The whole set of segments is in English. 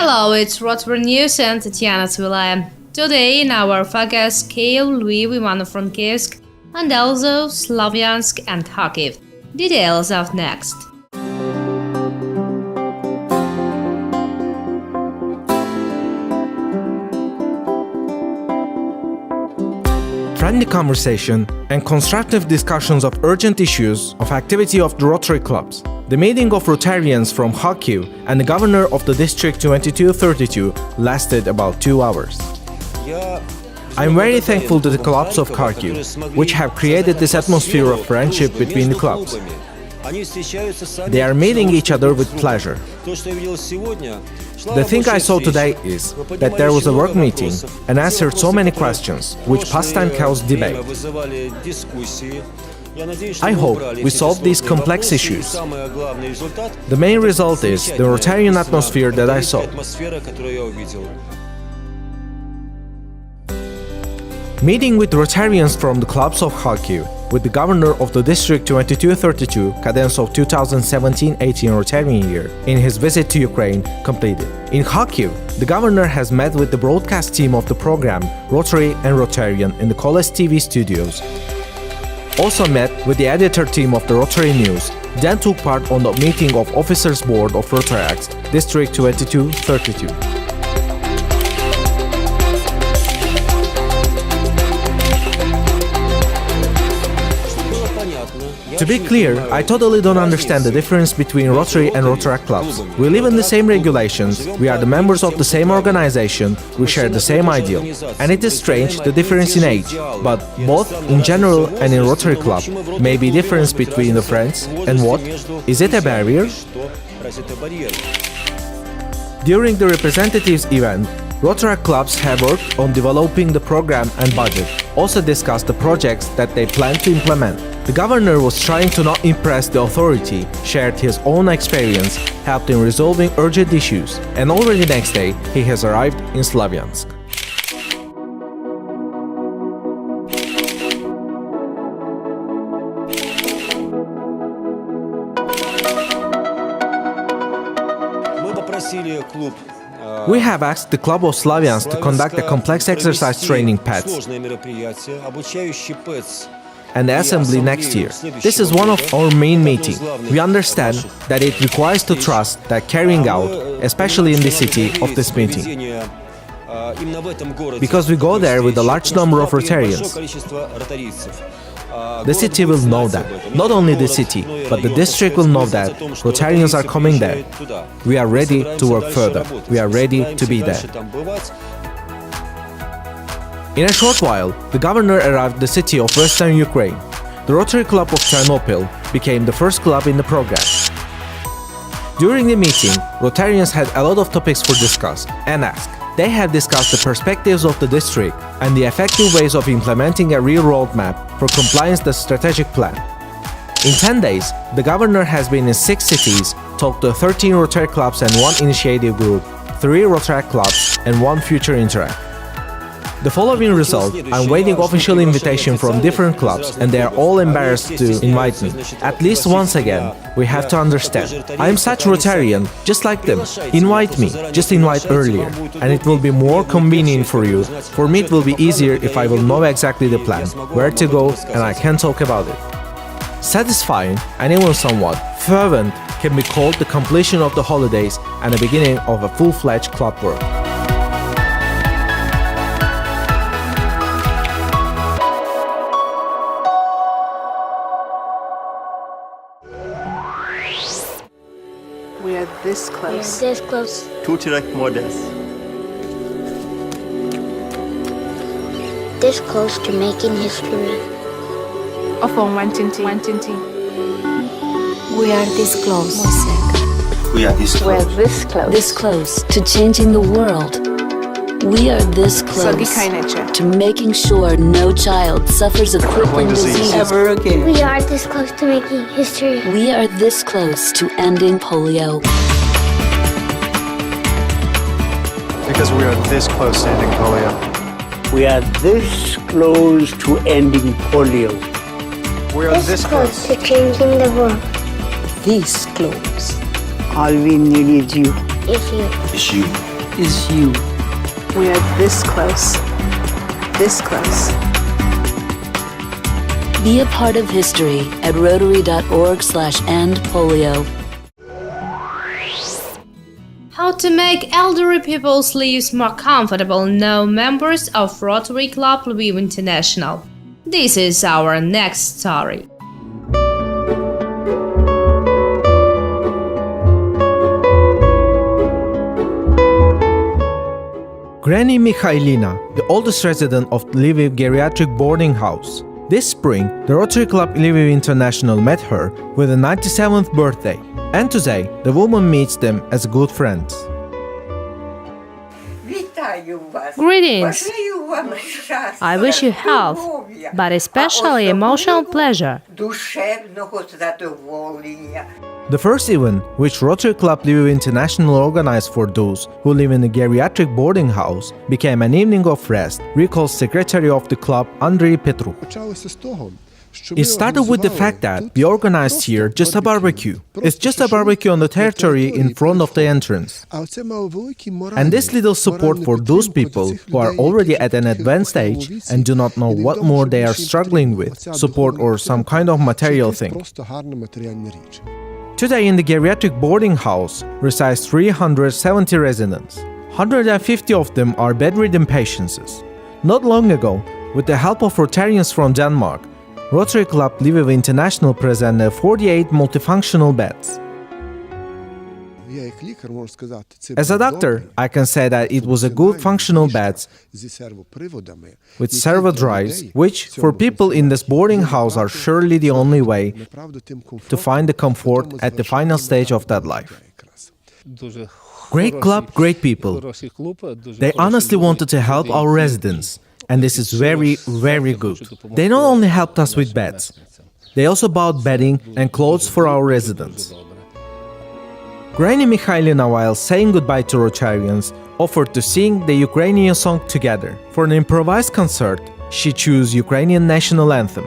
Hello, it's Rotary News and Tatiana Tvilaya. Today in our focus, Kyiv, Lviv, Ivano-Frankivsk, and also Slavyansk and Kharkiv. Details are next. Friendly conversation and constructive discussions of urgent issues of activity of the Rotary clubs. The meeting of Rotarians from Kyiv and the governor of the district 2232 lasted about 2 hours. I am very thankful to the clubs of Kharkiv, which have created this atmosphere of friendship between the clubs. They are meeting each other with pleasure. The thing I saw today is that there was a work meeting and answered so many questions, which past time caused debate. I hope we solve these complex issues. The main result is the Rotarian atmosphere that I saw. Meeting with Rotarians from the clubs of Kharkiv, with the governor of the district 2232, cadence of 2017-18 Rotarian year, in his visit to Ukraine, completed. In Kharkiv, the governor has met with the broadcast team of the program Rotary and Rotarian in the Koles TV studios. Also met with the editor team of the Rotary News, then took part on the meeting of Officers Board of Rotariets, district 2232. To be clear, I totally don't understand the difference between Rotary and Rotary clubs. We live in the same regulations, we are the members of the same organization, we share the same ideal. And it is strange, the difference in age, but both in general and in Rotary club, may be difference between the friends, and what? Is it a barrier? During the representatives event, Rotary clubs have worked on developing the program and budget, also discussed the projects that they plan to implement. The governor was trying to not impress the authority, shared his own experience, helped in resolving urgent issues, and already next day he has arrived in Slavyansk. We have asked the club of Slavyansk to conduct a complex exercise training pads and the assembly next year. This is one of our main meetings. We understand that it requires to trust that carrying out, especially in the city, of this meeting. Because we go there with a large number of Rotarians. The city will know that. Not only the city, but the district will know that Rotarians are coming there. We are ready to work further. We are ready to be there. In a short while, the governor arrived at the city of Western Ukraine. The Rotary Club of Ternopil became the first club in the program. During the meeting, Rotarians had a lot of topics for discuss and ask. They have discussed the perspectives of the district and the effective ways of implementing a real roadmap for compliance with the strategic plan. In 10 days, the governor has been in 6 cities, talked to 13 Rotary clubs and 1 initiative group, 3 Rotary clubs and 1 future interact. The following result, I'm waiting official invitation from different clubs and they are all embarrassed to invite me. At least once again, we have to understand. I am such Rotarian, just like them. Invite me, just invite earlier. And it will be more convenient for you. For me it will be easier if I will know exactly the plan, where to go, and I can talk about it. Satisfying and even somewhat fervent can be called the completion of the holidays and the beginning of a full-fledged club work. We are this close. This close. To direct models. This close to making history. Ofon Wantinti. We are this close. We are this We're close. this close. This close to changing the world. We are this close to making sure no child suffers a crippling disease ever again. We are this close to making history. We are this close to ending polio. Because we are this close to ending polio. We are this close to ending polio. We are this close. to changing the world. This close. All we need is you. Is you. It's you. is you. We are this close. This close. Be a part of history at rotary.org/endpolio. How to make elderly people's lives more comfortable now members of Rotary Club Lviv International. This is our next story. Granny Mikhailina, the oldest resident of Lviv geriatric boarding house. This spring, the Rotary Club Lviv International met her with a 97th birthday, and today the woman meets them as good friends. Greetings! I wish you health, but especially emotional pleasure. The first event, which Rotary Club Lviv International organized for those who live in a geriatric boarding house, became an evening of rest, recalls Secretary of the club Andriy Petruk. It started with the fact that we organized here just a barbecue. It's just a barbecue on the territory in front of the entrance. And this little support for those people who are already at an advanced age and do not know what more they are struggling with, support or some kind of material thing. Today in the geriatric boarding house resides 370 residents. 150 of them are bedridden patients. Not long ago, with the help of Rotarians from Denmark, Rotary Club Lviv International presented 48 multifunctional beds. As a doctor, I can say that it was a good functional beds with servo drives, which for people in this boarding house are surely the only way to find the comfort at the final stage of that life. Great club, great people. They honestly wanted to help our residents. And this is very, very good. They not only helped us with beds, they also bought bedding and clothes for our residents. Granny Mikhailina, while saying goodbye to Rotarians, offered to sing the Ukrainian song together. For an improvised concert, she chose Ukrainian national anthem.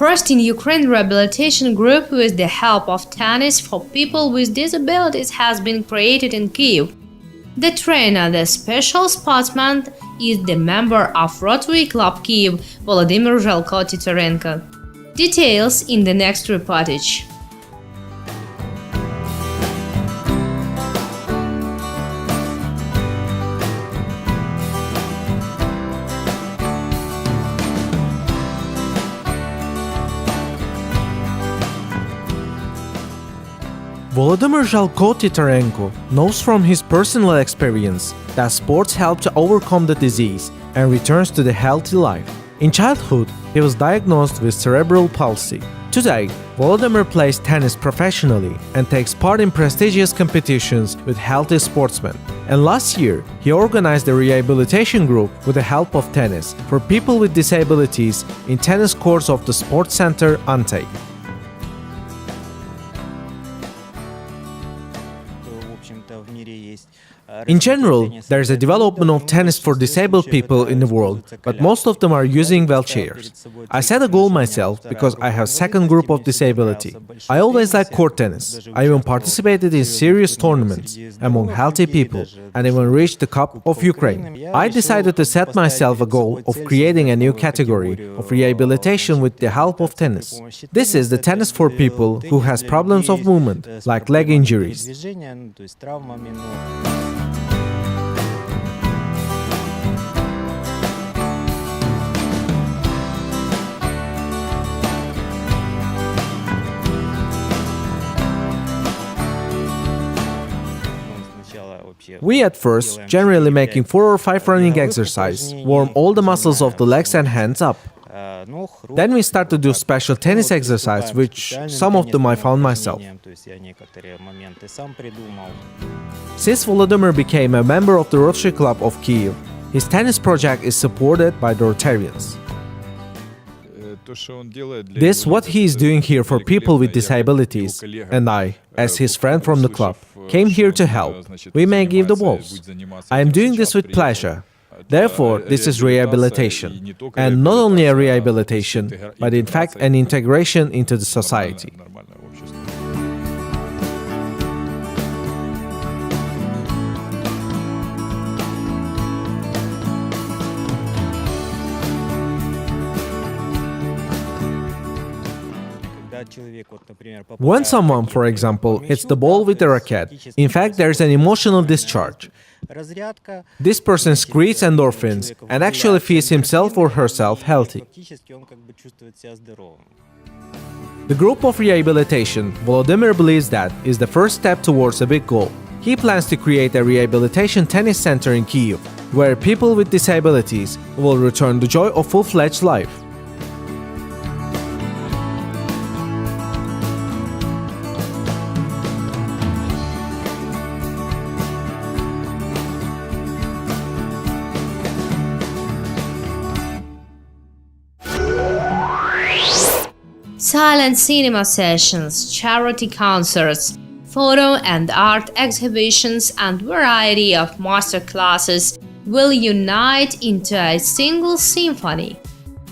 First in Ukraine rehabilitation group with the help of tennis for people with disabilities has been created in Kyiv. The trainer, the special sportsman, is the member of Rotary Club Kyiv, Volodymyr Titarenko. Details in the next reportage. Volodymyr Titarenko knows from his personal experience that sports help to overcome the disease and returns to the healthy life. In childhood, he was diagnosed with cerebral palsy. Today, Volodymyr plays tennis professionally and takes part in prestigious competitions with healthy sportsmen. And last year, he organized a rehabilitation group with the help of tennis for people with disabilities in tennis courts of the sports center Antey. In general, there is a development of tennis for disabled people in the world, but most of them are using wheelchairs. I set a goal myself because I have second group of disability. I always like court tennis. I even participated in serious tournaments among healthy people and even reached the Cup of Ukraine. I decided to set myself a goal of creating a new category of rehabilitation with the help of tennis. This is the tennis for people who has problems of movement, like leg injuries. We at first, generally making 4 or 5 running exercises, warm all the muscles of the legs and hands up. Then we start to do special tennis exercise, which some of them I found myself. Since Volodymyr became a member of the Rotary Club of Kyiv, his tennis project is supported by the Rotarians. This what he is doing here for people with disabilities, and I, as his friend from the club, came here to help. We may give the balls. I am doing this with pleasure. Therefore, this is rehabilitation, and not only a rehabilitation, but in fact an integration into the society. When someone, for example, hits the ball with a racket, in fact there is an emotional discharge. This person secretes endorphins and actually feels himself or herself healthy. The group of rehabilitation, Volodymyr believes that, is the first step towards a big goal. He plans to create a rehabilitation tennis center in Kyiv, where people with disabilities will return the joy of full-fledged life. Silent cinema sessions, charity concerts, photo and art exhibitions, and variety of master classes will unite into a single symphony.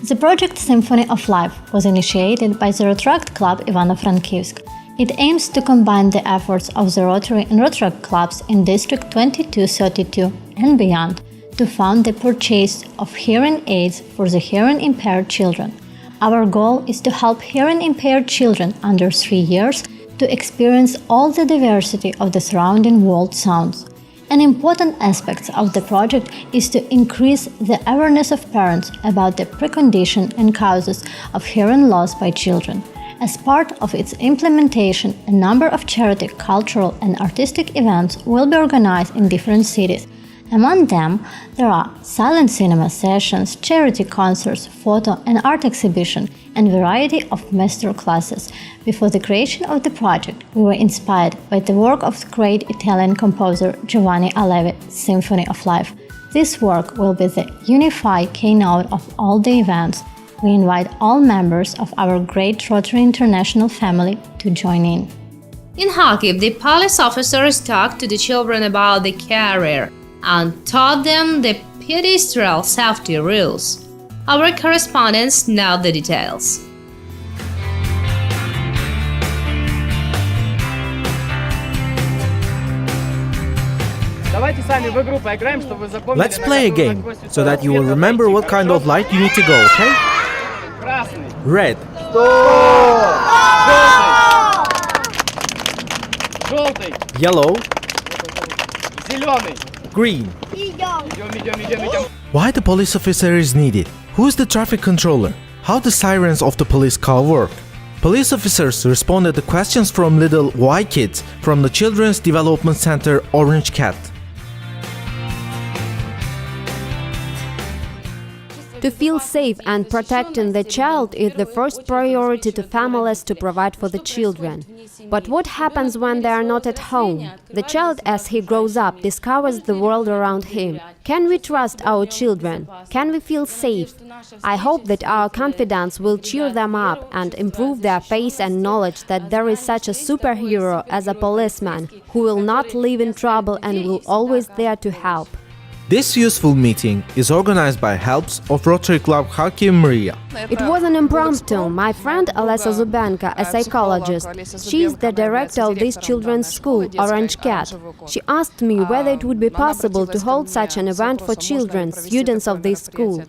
The project Symphony of Life was initiated by the Rotariat Club Ivano-Frankivsk. It aims to combine the efforts of the Rotary and Rotaract clubs in District 2232 and beyond to fund the purchase of hearing aids for the hearing-impaired children. Our goal is to help hearing-impaired children under 3 years to experience all the diversity of the surrounding world sounds. An important aspect of the project is to increase the awareness of parents about the precondition and causes of hearing loss by children. As part of its implementation, a number of charity, cultural and artistic events will be organized in different cities. Among them, there are silent cinema sessions, charity concerts, photo and art exhibition, and variety of master classes. Before the creation of the project, we were inspired by the work of the great Italian composer Giovanni Alevi's Symphony of Life. This work will be the unified keynote of all the events. We invite all members of our great Rotary International family to join in. In Kharkiv, the police officers talked to the children about the career and taught them the pedestrian safety rules. Our correspondents know the details. Let's play a game, so that you will remember what kind of light you need to go, okay? Red. Yellow. Green. Why the police officer is needed? Who is the traffic controller? How the sirens of the police car work? Police officers responded to questions from little Y kids from the Children's Development Center Orange Cat. To feel safe and protecting the child is the first priority to families to provide for the children. But what happens when they are not at home? The child, as he grows up, discovers the world around him. Can we trust our children? Can we feel safe? I hope that our confidence will cheer them up and improve their faith and knowledge that there is such a superhero as a policeman who will not live in trouble and will always there to help. This useful meeting is organized by helps of Rotary Club Kharkiv Maria. It was an impromptu. My friend Alesa Zubenka, a psychologist, she is the director of this children's school, Orange Cat. She asked me whether it would be possible to hold such an event for children, students of this school.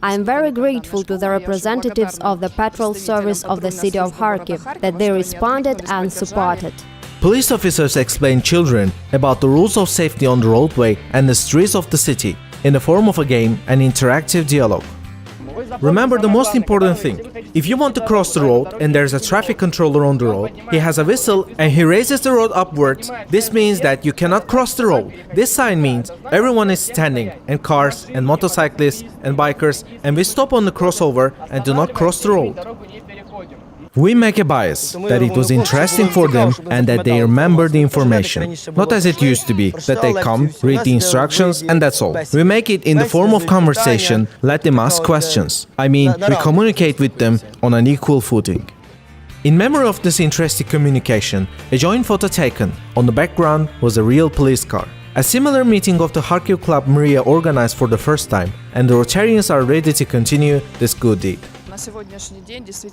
I am very grateful to the representatives of the patrol service of the city of Kharkiv that they responded and supported. Police officers explain children about the rules of safety on the roadway and the streets of the city in the form of a game and interactive dialogue. Remember the most important thing. If you want to cross the road and there's a traffic controller on the road, he has a whistle and he raises the road upwards. This means that you cannot cross the road. This sign means everyone is standing, and cars and motorcyclists and bikers, and we stop on the crossover and do not cross the road. We make a bias that it was interesting for them and that they remember the information. Not as it used to be, that they come, read the instructions and that's all. We make it in the form of conversation, let them ask questions. I mean, we communicate with them on an equal footing. In memory of this interesting communication, a joint photo taken. On the background was a real police car. A similar meeting of the Kharkiv Club Maria organized for the first time, and the Rotarians are ready to continue this good deed.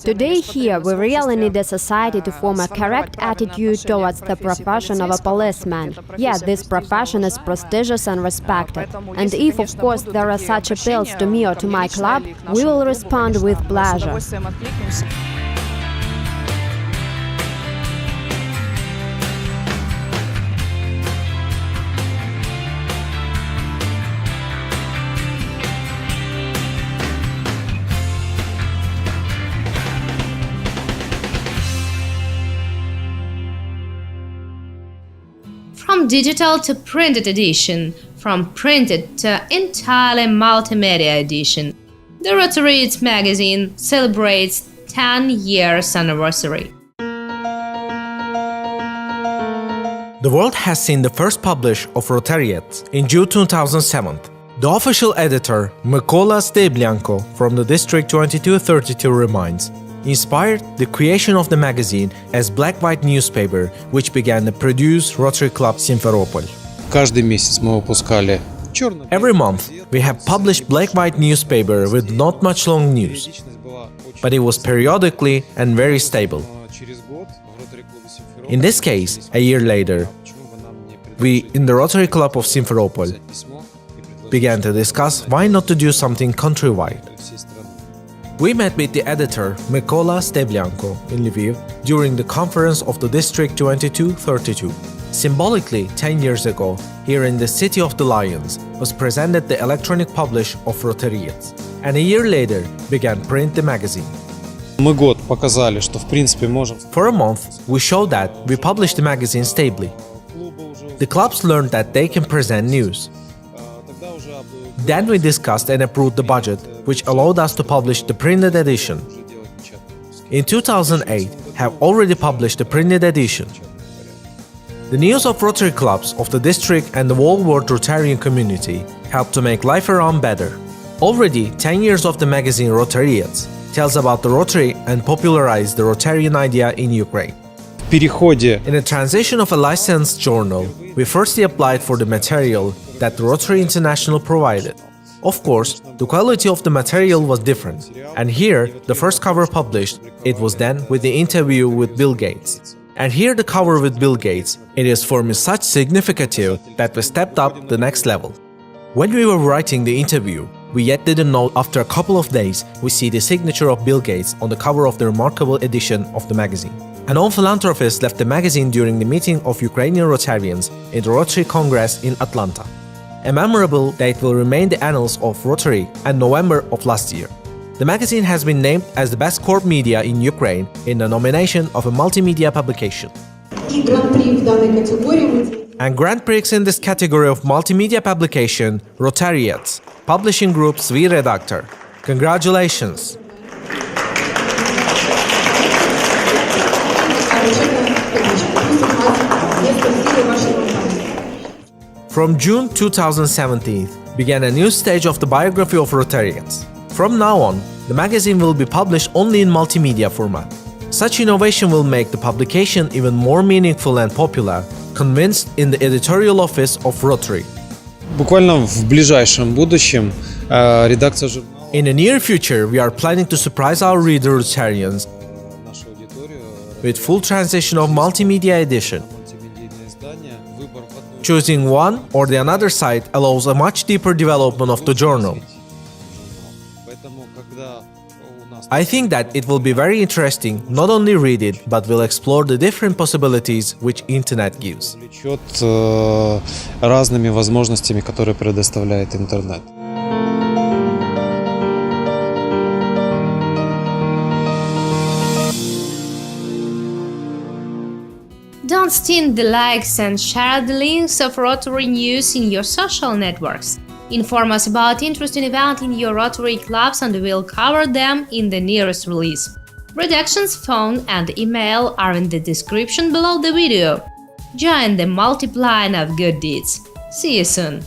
Today here we really need a society to form a correct attitude towards the profession of a policeman. Yeah, this profession is prestigious and respected. And if, of course, there are such appeals to me or to my club, we will respond with pleasure. From digital to printed edition, from printed to entirely multimedia edition, the Rotariets magazine celebrates 10 years anniversary. The world has seen the first publish of Rotariets in June 2007. The official editor, Mykola Stebyanko from the District 2232 reminds, inspired the creation of the magazine as black-white newspaper, which began to produce Rotary Club Simferopol. Every month, we have published black-white newspaper with not much long news, but it was periodically and very stable. In this case, a year later, we, in the Rotary Club of Simferopol, began to discuss why not to do something countrywide. We met with the editor Mykola Stebyanko in Lviv during the conference of the District 2232. Symbolically, 10 years ago, here in the City of the Lions, was presented the electronic publish of Rotariets, and a year later began print the magazine. For a month, we showed that we published the magazine stably. The clubs learned that they can present news. Then we discussed and approved the budget, which allowed us to publish the printed edition. In 2008, have already published the printed edition. The news of Rotary clubs of the district and the whole world Rotarian community helped to make life around better. Already 10 years of the magazine Rotariets tells about the Rotary and popularized the Rotarian idea in Ukraine. In the transition of a licensed journal, we firstly applied for the material that the Rotary International provided. Of course, the quality of the material was different, and here, the first cover published, it was then with the interview with Bill Gates. And here the cover with Bill Gates, it is for me such significative that we stepped up the next level. When we were writing the interview, we yet didn't know after a couple of days we see the signature of Bill Gates on the cover of the remarkable edition of the magazine. An known philanthropist left the magazine during the meeting of Ukrainian Rotarians in the Rotary Congress in Atlanta. A memorable date will remain the annals of Rotary and November of last year. The magazine has been named as the best corp media in Ukraine in the nomination of a multimedia publication. And Grand Prix in this category of multimedia publication, Rotariets, publishing group Svi Redaktor. Congratulations! From June 2017 began a new stage of the biography of Rotariets. From now on, the magazine will be published only in multimedia format. Such innovation will make the publication even more meaningful and popular, convinced in the editorial office of Rotary. In the near future, we are planning to surprise our reader Rotarians with full transition of multimedia edition. Choosing one or the another site allows a much deeper development of the journal. I think that it will be very interesting not only read it, but will explore the different possibilities which internet gives. Разными возможностями, которые предоставляет интернет. Don't stint the likes and share the links of Rotary news in your social networks. Inform us about interesting events in your Rotary clubs and we'll cover them in the nearest release. Redaction's phone and email are in the description below the video. Join the multiplying of good deeds. See you soon!